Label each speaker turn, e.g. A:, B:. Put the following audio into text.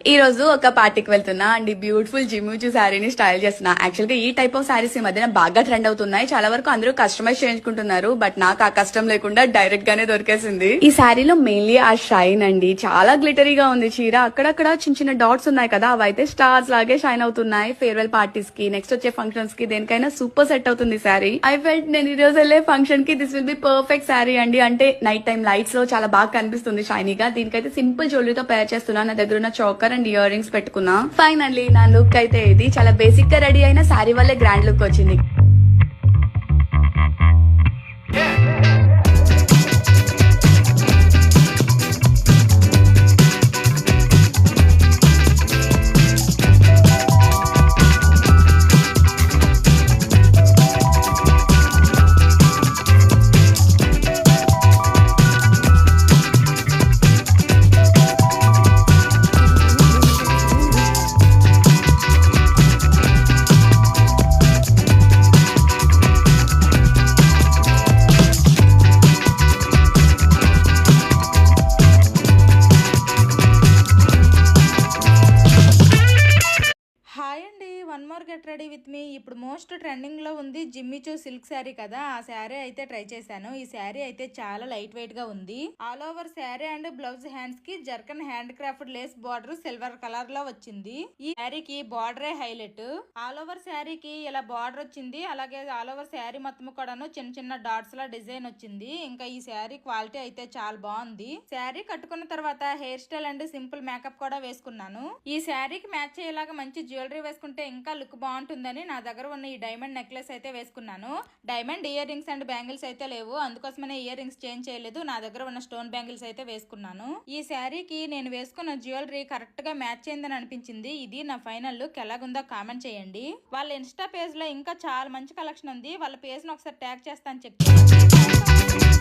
A: ఈ రోజు ఒక పార్టీకి వెళ్తున్నా అండ్ ఈ బ్యూటిఫుల్ జిమ్మిచూ శారీని స్టైల్ చేస్తున్నా. యాక్చువల్ గా ఈ టైప్ ఆఫ్ శారీస్ ఈ మధ్యన బాగా ట్రెండ్ అవుతున్నాయి. చాలా వరకు అందరూ కస్టమైజ్ చేయించుకుంటున్నారు. బట్ నాకు ఆ కష్టం లేకుండా డైరెక్ట్ గానే దొరికేసింది. ఈ శారీలో మెయిన్లీ ఆ షైన్ అండి, చాలా గ్లిటరీగా ఉంది చీర. అక్కడక్కడ చిన్న చిన్న డాట్స్ ఉన్నాయి కదా, అవైతే స్టార్స్ లాగే షైన్ అవుతున్నాయి. ఫేర్వెల్ పార్టీస్ కి, నెక్స్ట్ వచ్చే ఫంక్షన్స్ కి, దేనికైనా సూపర్ సెట్ అవుతుంది శారీ. ఐ ఫెల్ట్ నేను ఈ రోజు వెళ్ళే ఫంక్షన్ కి this will be perfect sari అండి. అంటే నైట్ టైం లైట్స్ లో చాలా బాగా కనిపిస్తుంది షైనీగా. దీనికైతే సింపుల్ జ్యువెలరీతో పేర్ చేస్తున్నా. నా దగ్గర ఉన్న చోకర్ అండ్ ఇయర్ రింగ్స్ పెట్టుకున్నా. ఫైనల్లీ నా లుక్ అయితే ఇది. చాలా బేసిక్ గా రెడీ అయిన శారీ వల్లే గ్రాండ్ లుక్ వచ్చింది.
B: హాయ్ అండి, one more get ready with me. ఇప్పుడు మోస్ట్ ట్రెండింగ్ లో ఉంది జిమ్మిచూ సిల్క్ శారీ కదా. ఆ శారీ అయితే ట్రై చేశాను. ఈ శారీ అయితే చాలా లైట్ వెయిట్ గా ఉంది. All over sari and blouse hands కి zircon hand craft lace border silver colour లో వచ్చింది. ఈ శారీకి బార్డరే హైలైట్. ఆల్ ఓవర్ శారీకి ఇలా బార్డర్ వచ్చింది. అలాగే ఆల్ ఓవర్ శారీ మొత్తం కూడాను చిన్న చిన్న డాట్స్ లా డిజైన్ వచ్చింది. ఇంకా ఈ శారీ క్వాలిటీ అయితే చాలా బాగుంది. శారీ కట్టుకున్న తర్వాత hair style and simple makeup కూడా వేసుకున్నాను. ఈ శారీకి మ్యాచ్ అయ్యేలాగా మంచి జ్యువెలరీ వేసుకుంటే ఇంకా లుక్ బాగుంటుందని నా దగ్గర ఉన్న ఈ డైమండ్ నెక్లెస్ అయితే వేసుకున్నాను. Diamond ear rings and bangles అయితే లేవు, అందుకోసమనే ఇయర్ రింగ్స్ చేంజ్ చేయలేదు. నా దగ్గర ఉన్న స్టోన్ బ్యాంగిల్స్ అయితే వేసుకున్నాను. ఈ శారీకి నేను వేసుకున్న జ్యువెలరీ కరెక్ట్ గా మ్యాచ్ అయిందని అనిపించింది. ఇది నా ఫైనల్ లుక్. ఎలాగుందో కామెంట్ చేయండి. వాళ్ళ ఇన్స్టా పేజ్ లో ఇంకా చాలా మంచి కలెక్షన్ ఉంది. వాళ్ళ పేజ్ ను ఒకసారి ట్యాగ్ చేస్తాను, చెక్ చేయండి.